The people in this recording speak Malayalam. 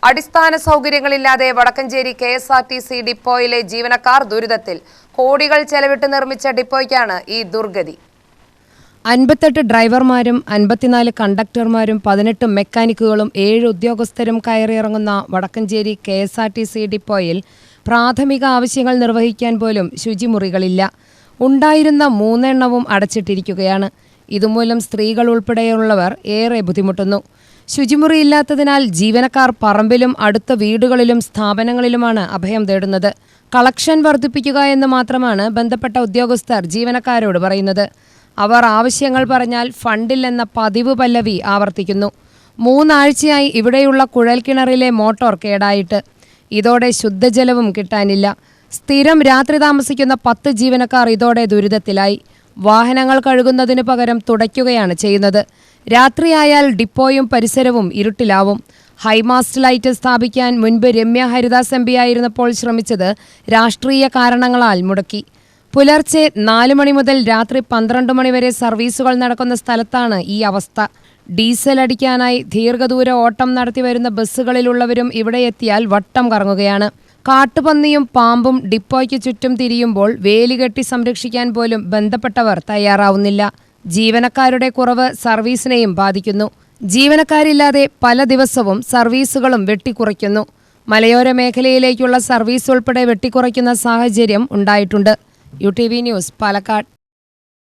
അടിസ്ഥാന സൗകര്യങ്ങളില്ലാതെ വടക്കഞ്ചേരി KSRTC ഡിപ്പോയിലെ ജീവനക്കാർ ദുരിതത്തിൽ. കോടികൾ ചെലവിട്ട് നിർമ്മിച്ച ഡിപ്പോയ്ക്കാണ് ഈ ദുർഗതി. 58 ഡ്രൈവർമാരും 54 കണ്ടക്ടർമാരും 18 മെക്കാനിക്കുകളും 7 ഉദ്യോഗസ്ഥരും കയറിയിറങ്ങുന്ന വടക്കഞ്ചേരി KSRTC ഡിപ്പോയിൽ പ്രാഥമിക ആവശ്യങ്ങൾ നിർവഹിക്കാൻ പോലും ശുചിമുറികളില്ല. ഉണ്ടായിരുന്ന 3 എണ്ണവും അടച്ചിട്ടിരിക്കുകയാണ്. ഇതുമൂലം സ്ത്രീകൾ ഉൾപ്പെടെയുള്ളവർ ഏറെ ബുദ്ധിമുട്ടുന്നു. ശുചിമുറിയില്ലാത്തതിനാൽ ജീവനക്കാർ പറമ്പിലും അടുത്ത വീടുകളിലും സ്ഥാപനങ്ങളിലുമാണ് അഭയം തേടുന്നത്. കളക്ഷൻ വർദ്ധിപ്പിക്കുക എന്ന് മാത്രമാണ് ബന്ധപ്പെട്ട ഉദ്യോഗസ്ഥർ ജീവനക്കാരോട് പറയുന്നത്. അവർ ആവശ്യങ്ങൾ പറഞ്ഞാൽ ഫണ്ടില്ലെന്ന പതിവ് പല്ലവി ആവർത്തിക്കുന്നു. 3 ആഴ്ചയായി ഇവിടെയുള്ള കുഴൽക്കിണറിലെ മോട്ടോർ കേടായിട്ട്. ഇതോടെ ശുദ്ധജലവും കിട്ടാനില്ല. സ്ഥിരം രാത്രി താമസിക്കുന്ന 10 ജീവനക്കാർ ഇതോടെ ദുരിതത്തിലായി. വാഹനങ്ങൾ കഴുകുന്നതിന് പകരം തുടയ്ക്കുകയാണ് ചെയ്യുന്നത്. രാത്രിയായാൽ ഡിപ്പോയും പരിസരവും ഇരുട്ടിലാവും. ഹൈമാസ്റ്റ് ലൈറ്റ് സ്ഥാപിക്കാൻ മുൻപ് രമ്യ ഹരിദാസ് MP ആയിരുന്നപ്പോൾ ശ്രമിച്ചത് രാഷ്ട്രീയ കാരണങ്ങളാൽ മുടക്കി. പുലർച്ചെ 4 മണി മുതൽ രാത്രി 12 മണി വരെ സർവീസുകൾ നടക്കുന്ന സ്ഥലത്താണ് ഈ അവസ്ഥ. ഡീസൽ അടിക്കാനായി ദീർഘദൂര ഓട്ടം നടത്തി വരുന്ന ബസ്സുകളിലുള്ളവരും ഇവിടെ എത്തിയാൽ വട്ടം കറങ്ങുകയാണ്. കാട്ടുപന്നിയും പാമ്പും ഡിപ്പോയ്ക്ക് ചുറ്റും തിരിയുമ്പോൾ വേലികെട്ടി സംരക്ഷിക്കാൻ പോലും ബന്ധപ്പെട്ടവർ തയ്യാറാവുന്നില്ല. ജീവനക്കാരുടെ കുറവ് സർവീസിനെയും ബാധിക്കുന്നു. ജീവനക്കാരില്ലാതെ പല ദിവസവും സർവീസുകളും വെട്ടിക്കുറയ്ക്കുന്നു. മലയോര മേഖലയിലേക്കുള്ള സർവീസ് ഉൾപ്പെടെ വെട്ടിക്കുറയ്ക്കുന്ന സാഹചര്യം ഉണ്ടായിട്ടുണ്ട്. UTV news, Palakkad.